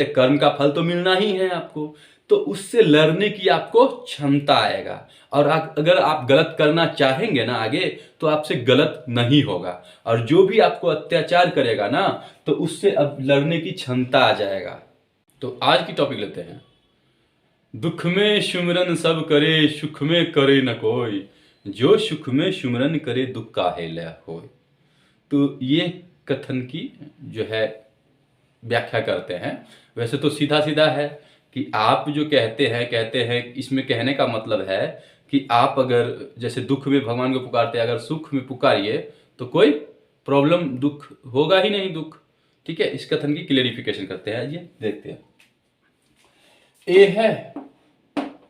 कर्म का फल तो मिलना ही है आपको, तो उससे लड़ने की आपको क्षमता आएगा। और अगर आप गलत करना चाहेंगे ना आगे, तो आपसे गलत नहीं होगा। और जो भी आपको अत्याचार करेगा ना, तो उससे अब लड़ने की क्षमता आ जाएगा। तो आज की टॉपिक लेते हैं, दुख में सुमिरन सब करे, सुख में करे न कोई, जो सुख में सुमिरन करे दुख काहे लै होय। तो ये कथन की जो है व्याख्या करते हैं। वैसे तो सीधा सीधा है कि आप जो कहते हैं इसमें कहने का मतलब है कि आप अगर जैसे दुख में भगवान को पुकारते हैं, अगर सुख में पुकारिए तो कोई प्रॉब्लम, दुख होगा ही नहीं दुख। ठीक है, इस कथन की क्लियरिफिकेशन करते हैं, ये देखते हैं। ए है,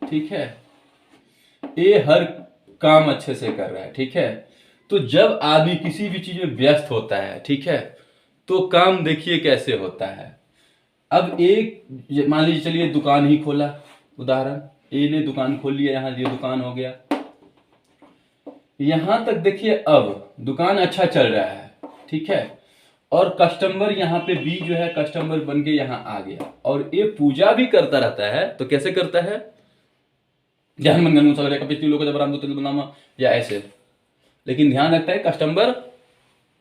ठीक है, ए हर काम अच्छे से कर रहा है, ठीक है। तो जब आदमी किसी भी चीज में व्यस्त होता है, ठीक है, तो काम देखिए कैसे होता है। अब एक मान लीजिए, चलिए दुकान ही खोला, उदाहरण ए ने दुकान खोल लिया, यहां ये दुकान हो गया, यहां तक देखिए अब दुकान अच्छा चल रहा है, ठीक है। और कस्टमर यहाँ पे बी जो है कस्टमर बन के यहाँ आ गया, और ये पूजा भी करता रहता है। तो कैसे करता है, ध्यान मन गनु सगरे कपिति लोग जब राम दूत बनामा, या ऐसे, लेकिन ध्यान रखता है कस्टमर,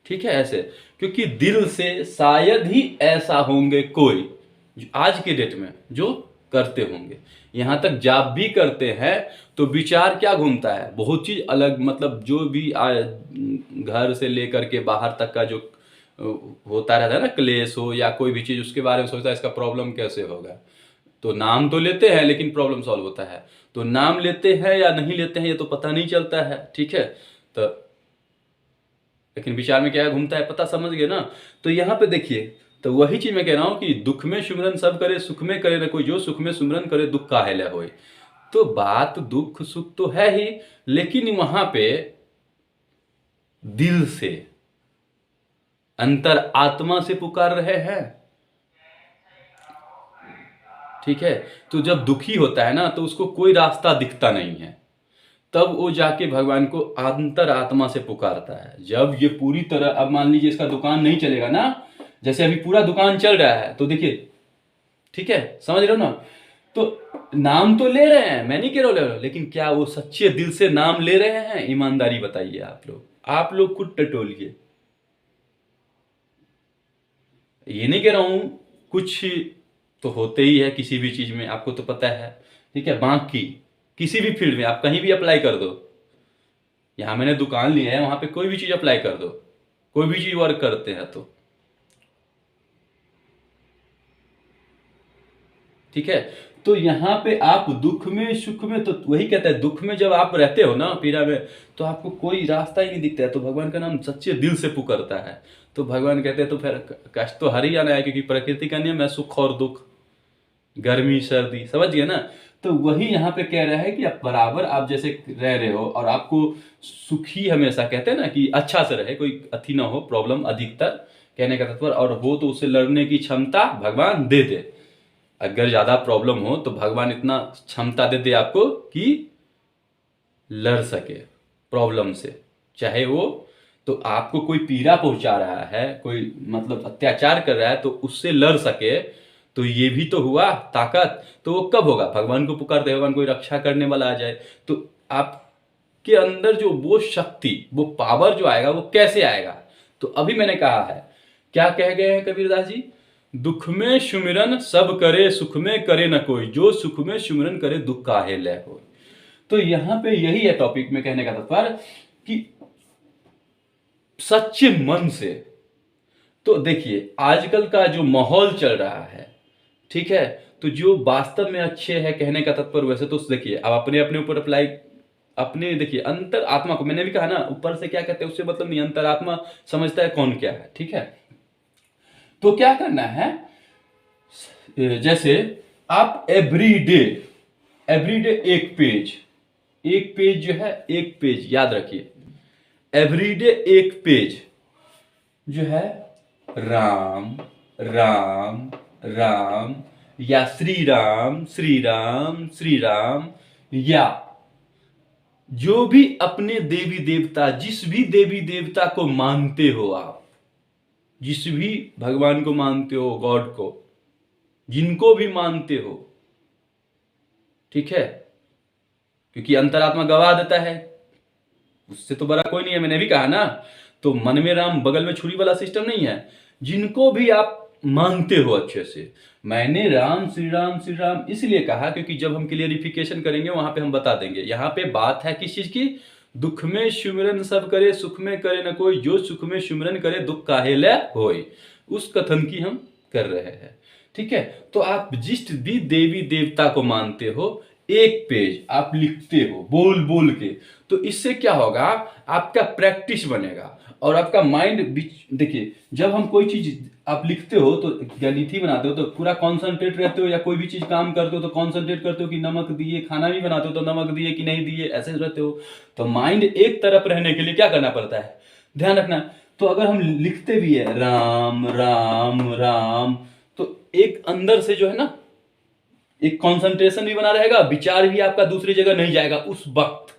ठीक है, ऐसे, क्योंकि दिल से शायद ही ऐसा होंगे कोई आज के डेट में जो करते होंगे। यहां तक जॉब भी करते हैं तो विचार क्या घूमता है, बहुत चीज अलग, मतलब जो भी घर से लेकर के बाहर तक का जो होता रहता है ना, क्लेश हो या कोई भी चीज, उसके बारे में सोचता है इसका प्रॉब्लम कैसे होगा। तो नाम तो लेते हैं लेकिन प्रॉब्लम सॉल्व होता है। तो नाम लेते हैं या नहीं लेते हैं ये तो पता नहीं चलता है, ठीक है। तो लेकिन विचार में क्या घूमता है पता समझ गए ना। तो यहाँ पे देखिए, तो वही चीज मैं कह रहा हूं कि दुख में सुमिरन सब करे, सुख में करे न कोई, जो सुख में सुमिरन करे दुख काहे लै होय। तो बात दुख सुख तो है ही, लेकिन वहां पे दिल से, अंतर आत्मा से पुकार रहे हैं, ठीक है। तो जब दुखी होता है ना, तो उसको कोई रास्ता दिखता नहीं है, तब वो जाके भगवान को अंतर आत्मा से पुकारता है। जब ये पूरी तरह, अब मान लीजिए इसका दुकान नहीं चलेगा ना, जैसे अभी पूरा दुकान चल रहा है, तो देखिए, ठीक है, समझ रहे हो ना। तो नाम तो ले रहे हैं, मैं नहीं कह रहा हूं, लेकिन क्या वो सच्चे दिल से नाम ले रहे हैं, ईमानदारी बताइए आप लोग खुद टटोलिए। ये नहीं कह रहा हूं, कुछ तो होते ही है किसी भी चीज में, आपको तो पता है, ठीक है। बाकी किसी भी फील्ड में आप कहीं भी अप्लाई कर दो, यहां मैंने दुकान ली है, वहां पे कोई भी चीज अप्लाई कर दो, कोई भी चीज वर्क करते हैं तो, ठीक है। तो यहां पे आप दुख में सुख में, तो वही कहता है, दुख में जब आप रहते हो ना, पीड़ा में, तो आपको कोई रास्ता ही नहीं दिखता है, तो भगवान का नाम सच्चे दिल से पुकारता है। तो भगवान कहते हैं तो फिर कष्ट तो हर ही आना है, क्योंकि प्रकृति का नियम है सुख और दुख, गर्मी सर्दी, समझ गए ना। तो वही यहाँ पे कह रहा है कि आप बराबर, आप जैसे रह रहे हो और आपको सुखी, हमेशा कहते हैं ना कि अच्छा से रहे, कोई अति ना हो, प्रॉब्लम अधिकतर, कहने का तत्पर, और हो तो उससे लड़ने की क्षमता भगवान दे दे। अगर ज्यादा प्रॉब्लम हो तो भगवान इतना क्षमता दे दे आपको कि लड़ सके प्रॉब्लम से, चाहे वो, तो आपको कोई पीड़ा पहुंचा रहा है, कोई मतलब अत्याचार कर रहा है, तो उससे लड़ सके। तो ये भी तो हुआ ताकत। तो वो कब होगा, भगवान को पुकारते, भगवान कोई रक्षा करने वाला आ जाए, तो आपके अंदर जो वो शक्ति, वो पावर जो आएगा, वो कैसे आएगा। तो अभी मैंने कहा है, क्या कह गए हैं कबीरदास जी, दुख में सुमिरन सब करे, सुख में करे न कोई, जो सुख में सुमिरन करे दुख काहे लै होय। तो यहां पे यही है टॉपिक में कहने का तात्पर्य कि सच्चे मन से। तो देखिए आजकल का जो माहौल चल रहा है, ठीक है, तो जो वास्तव में अच्छे है, कहने का तत्पर, वैसे तो देखिए अब अपने अपने ऊपर अप्लाई, अपने देखिए अंतर आत्मा को, मैंने भी कहा ना, ऊपर से क्या कहते हैं उससे मतलब नहीं, अंतर आत्मा समझता है कौन क्या है, ठीक है। तो क्या करना है, जैसे आप एवरीडे एक पेज जो है, एक पेज याद रखिए, एवरीडे एक पेज जो है, राम राम राम, या श्री राम श्री राम श्री राम, या जो भी अपने देवी देवता, जिस भी देवी देवता को मानते हो आप, जिस भी भगवान को मानते हो, गॉड को, जिनको भी मानते हो, ठीक है, क्योंकि अंतरात्मा गवाह देता है, उससे तो बड़ा कोई नहीं है, मैंने भी कहा ना। तो मन में राम बगल में छुरी वाला सिस्टम नहीं है। जिनको भी आप मानते हो अच्छे से, मैंने राम श्री राम इसलिए कहा क्योंकि जब हम क्लियरिफिकेशन करेंगे वहां पे हम बता देंगे। यहाँ पे बात है किस चीज की? दुख में सुमिरन सब करे, सुख में करे न कोई, जो सुख में सुमिरन करे दुख काहे लै होय, उस कथन की हम कर रहे हैं, ठीक है। तो आप जिस भी देवी देवता को मानते हो, एक पेज आप लिखते हो बोल बोल के, तो इससे क्या होगा, आपका प्रैक्टिस बनेगा और आपका माइंड। देखिए, जब हम कोई चीज आप लिखते हो तो गणित ही बनाते हो तो पूरा कॉन्सेंट्रेट रहते हो, या कोई भी चीज काम करते हो तो कॉन्सेंट्रेट करते हो कि नमक दिए, खाना भी बनाते हो तो नमक दिए कि नहीं दिए, ऐसे रहते हो। तो माइंड एक तरफ रहने के लिए क्या करना पड़ता है, ध्यान रखना। तो अगर हम लिखते भी है राम राम राम, तो एक अंदर से जो है ना, एक कंसंट्रेशन भी बना रहेगा, विचार भी आपका दूसरी जगह नहीं जाएगा उस वक्त,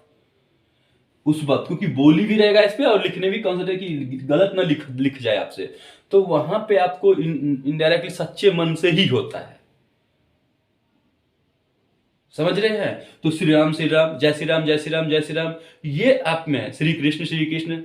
क्योंकि बोली भी रहेगा इस पे और लिखने भी कंसंट्रेट की गलत ना लिख जाए आपसे। तो वहां पे आपको इनडायरेक्टली सच्चे मन से ही होता है, समझ रहे हैं। तो श्री राम जय श्री राम जय श्री राम जय श्री राम, ये आप में है श्री कृष्ण,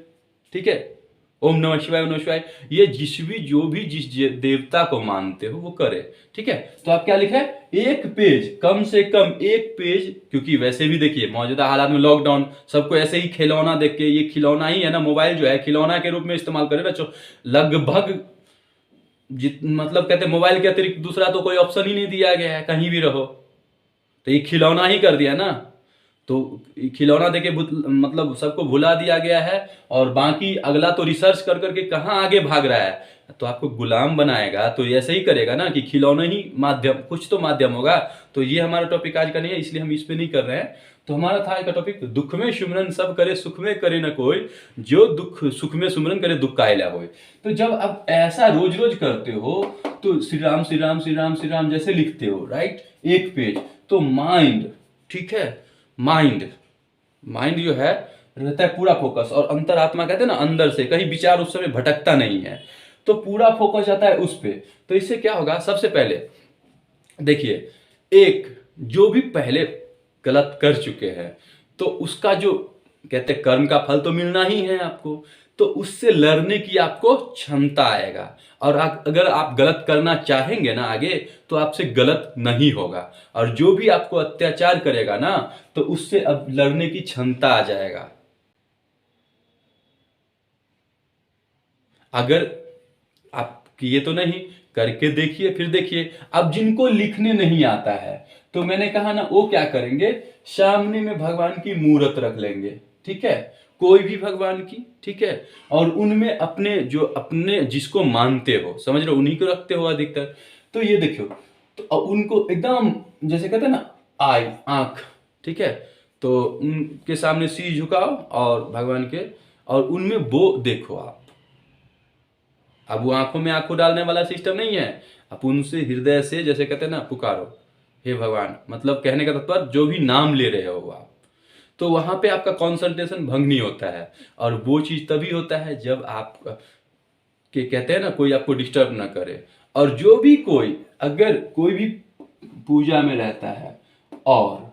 ठीक है। ओम नमः शिवाय ओम नमः शिवाय, ये जिस देवता को मानते हो वो करे, ठीक है। तो आप क्या लिखा है, एक पेज, कम से कम एक पेज, क्योंकि वैसे भी देखिए मौजूदा हालात में लॉकडाउन, सबको ऐसे ही खिलौना देख के, ये खिलौना ही है ना, मोबाइल जो है खिलौना के रूप में इस्तेमाल करे ना, लगभग मतलब कहते हैं मोबाइल के अतिरिक्त दूसरा तो कोई ऑप्शन ही नहीं दिया गया है, कहीं भी रहो तो ये खिलौना ही कर दिया ना। तो खिलौना देके मतलब सबको भुला दिया गया है, और बाकी अगला तो रिसर्च कर करके कहाँ आगे भाग रहा है, तो आपको गुलाम बनाएगा। तो ऐसे ही करेगा ना कि खिलौना ही माध्यम, कुछ तो माध्यम होगा। तो ये हमारा टॉपिक आज का नहीं है, इसलिए हम इस पे नहीं कर रहे हैं। तो हमारा था आज का टॉपिक, दुख में सुमिरन सब करे, सुख में करे न कोई, जो दुख सुख में सुमिरन करे दुख काहे लै होय। तो जब आप ऐसा रोज रोज करते हो, तो श्री राम श्री राम श्री राम श्री राम जैसे लिखते हो, राइट, एक पेज, तो माइंड, ठीक है, माइंड जो है रहता है पूरा फोकस, और अंतरात्मा कहते हैं ना, अंदर से कहीं विचार उस समय भटकता नहीं है, तो पूरा फोकस जाता है उस पे। तो इससे क्या होगा, सबसे पहले देखिए, एक जो भी पहले गलत कर चुके हैं, तो उसका जो कहते हैं कर्म का फल तो मिलना ही है आपको, तो उससे लड़ने की आपको क्षमता आएगा। और अगर आप गलत करना चाहेंगे ना आगे, तो आपसे गलत नहीं होगा। और जो भी आपको अत्याचार करेगा ना, तो उससे अब लड़ने की क्षमता आ जाएगा। अगर आप किए तो नहीं, करके देखिए, फिर देखिए। अब जिनको लिखने नहीं आता है, तो मैंने कहा ना, वो क्या करेंगे, सामने में भगवान की मूर्त रख लेंगे, ठीक है, कोई भी भगवान की, ठीक है, और उनमें अपने जिसको मानते हो, समझ रहे हो, उन्हीं को रखते हो अधिकतर। तो ये देखो, तो उनको एकदम जैसे कहते हैं ना, आंख, ठीक है, तो उनके सामने सिर झुकाओ और भगवान के, और उनमें वो देखो आप। अब वो आंखों में आंखों डालने वाला सिस्टम नहीं है, आप उनसे हृदय से जैसे कहते हैं ना, पुकारो हे भगवान, मतलब कहने का तात्पर्य जो भी नाम ले रहे हो आप, तो वहां पे आपका कंसंट्रेशन भंग नहीं होता है। और वो चीज तभी होता है जब आप के कहते हैं ना, कोई आपको डिस्टर्ब ना करे। और जो भी अगर कोई भी पूजा में रहता है और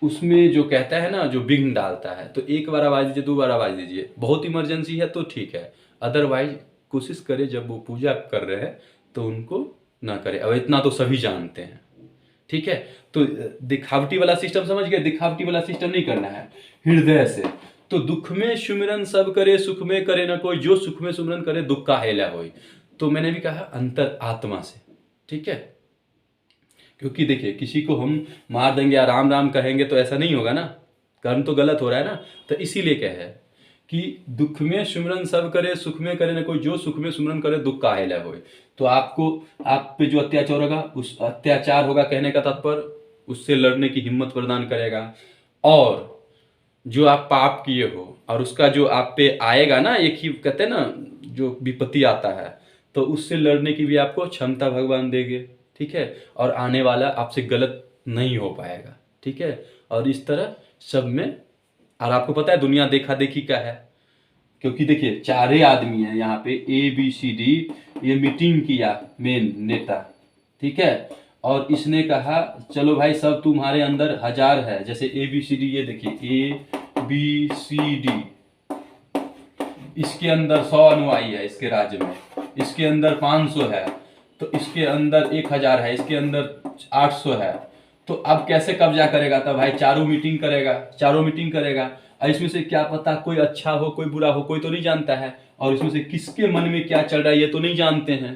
उसमें जो कहता है ना, जो विघ्न डालता है, तो एक बार आवाज दीजिए, 2 बार आवाज दीजिए, बहुत इमरजेंसी है तो ठीक है, अदरवाइज कोशिश करे जब वो पूजा कर रहे हैं तो उनको ना करे। अब इतना तो सभी जानते हैं, ठीक है। तो दिखावटी वाला सिस्टम समझ गए, दिखावटी वाला सिस्टम नहीं करना है, हृदय से। तो दुख में सुमिरन सब करे, सुख में करे ना कोई, जो सुख में सुमिरन करे दुख काहे लै होय। तो मैंने भी कहा अंतर आत्मा से, ठीक है। क्योंकि देखिए, किसी को हम मार देंगे या राम राम कहेंगे तो ऐसा नहीं होगा ना, कर्म तो गलत हो रहा है ना। तो इसीलिए कहे कि दुख में सुमिरन सब करे, सुख में करे न कोई, जो सुख में सुमिरन करे दुख काहे लै होय। तो आपको, आप पे जो अत्याचार होगा, उस अत्याचार होगा कहने का तात्पर्य उससे लड़ने की हिम्मत प्रदान करेगा। और जो आप पाप किए हो और उसका जो आप पे आएगा ना, एक ही कहते हैं ना, जो विपत्ति आता है, तो उससे लड़ने की भी आपको क्षमता भगवान देंगे, ठीक है। और आने वाला आपसे गलत नहीं हो पाएगा, ठीक है। और इस तरह सब में, और आपको पता है दुनिया देखा देखी का है, क्योंकि देखिए 4 आदमी हैं यहाँ पे, ABCD, ये मीटिंग किया मेन नेता, ठीक है। और इसने कहा चलो भाई सब तुम्हारे अंदर 1000 है, जैसे ABCD, ये देखिए ABCD, इसके अंदर 100 अनुयायी है इसके राज्य में, इसके अंदर 500 है, तो इसके अंदर 1000 है, इसके अंदर 800 है। तो अब कैसे कब्जा करेगा? तो भाई चारों मीटिंग करेगा। और इसमें से क्या पता कोई अच्छा हो कोई बुरा हो, कोई तो नहीं जानता है, और इसमें से किसके मन में क्या चल रहा है ये तो नहीं जानते हैं।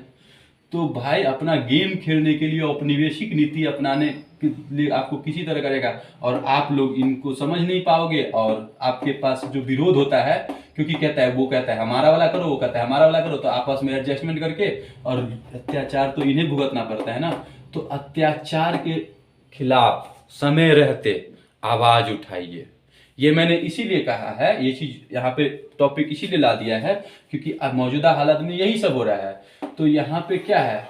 तो भाई अपना गेम खेलने के लिए औपनिवेशिक नीति अपनाने के लिए आपको किसी तरह करेगा, और आप लोग इनको समझ नहीं पाओगे, और आपके पास जो विरोध होता है, क्योंकि वो कहता है हमारा वाला करो, वो कहता है हमारा वाला करो, तो आपस में एडजस्टमेंट करके, और अत्याचार तो इन्हें भुगतना पड़ता है ना। तो अत्याचार के खिलाफ समय रहते आवाज उठाइए। ये मैंने इसीलिए कहा है, ये चीज यहाँ पे टॉपिक इसीलिए ला दिया है क्योंकि अब मौजूदा हालत में यही सब हो रहा है। तो यहाँ पे क्या है,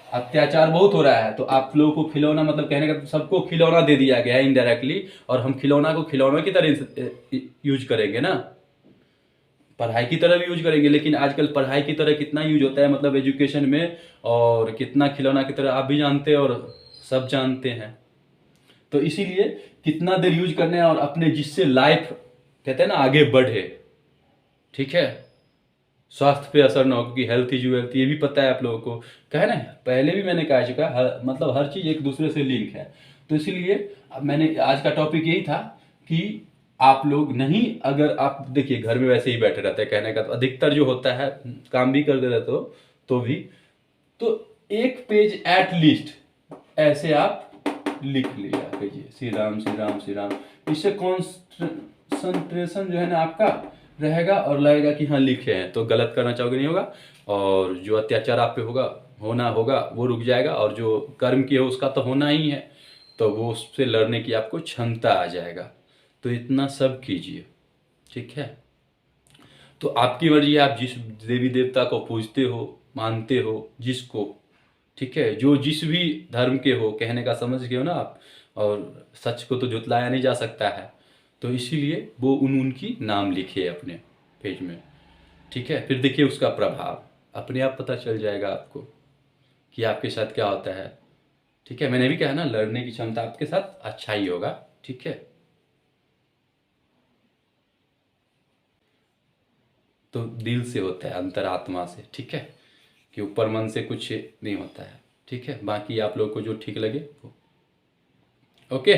अत्याचार बहुत हो रहा है, तो आप लोगों को खिलौना, मतलब कहने का सबको खिलौना दे दिया गया है इनडायरेक्टली, और हम खिलौना को खिलौना की तरह यूज करेंगे ना, पढ़ाई की तरह भी यूज करेंगे। लेकिन आजकल पढ़ाई की तरह कितना यूज होता है, मतलब एजुकेशन में, और कितना खिलौना की तरह आप भी जानते हैं और सब जानते हैं। तो इसीलिए कितना देर यूज करना है, और अपने जिससे लाइफ कहते हैं ना आगे बढ़े, ठीक है, स्वास्थ्य पे असर ना हो, क्योंकि हेल्थ इज वेल्थ, ये भी पता है आप लोगों को, कहे ना पहले भी मैंने कहा चुका, मतलब हर चीज एक दूसरे से लिंक है। तो इसीलिए मैंने आज का टॉपिक यही था कि आप लोग नहीं, अगर आप देखिए घर में वैसे ही बैठे रहते हैं, कहने का तो अधिकतर जो होता है काम भी करते रहते हो तो भी, तो एक पेज एट लीस्ट ऐसे आप लिख लिया कीजिए, श्री राम श्री राम श्री राम। इससे कॉन्सेंट्रेशन जो है ना आपका रहेगा, और लगेगा कि हाँ लिखे हैं, तो गलत करना चाहोगे नहीं होगा, और जो अत्याचार आप पे होगा वो रुक जाएगा, और जो कर्म किया उसका तो होना ही है, तो वो उससे लड़ने की आपको क्षमता आ जाएगा। तो इतना सब कीजिए, ठीक है। तो आपकी मर्जी है, आप जिस देवी देवता को पूजते हो, मानते हो, जिसको, ठीक है, जो जिस भी धर्म के हो, कहने का समझ गए हो ना आप, और सच को तो झुतलाया नहीं जा सकता है, तो इसीलिए वो उनकी नाम लिखे अपने पेज में, ठीक है। फिर देखिए उसका प्रभाव अपने आप पता चल जाएगा आपको कि आपके साथ क्या होता है, ठीक है। मैंने भी कहा ना, लड़ने की क्षमता आपके साथ अच्छा ही होगा, ठीक है। तो दिल से होता है, अंतरात्मा से, ठीक है, कि ऊपर मन से कुछ नहीं होता है, ठीक है। बाकी आप लोग को जो ठीक लगे वो, ओके।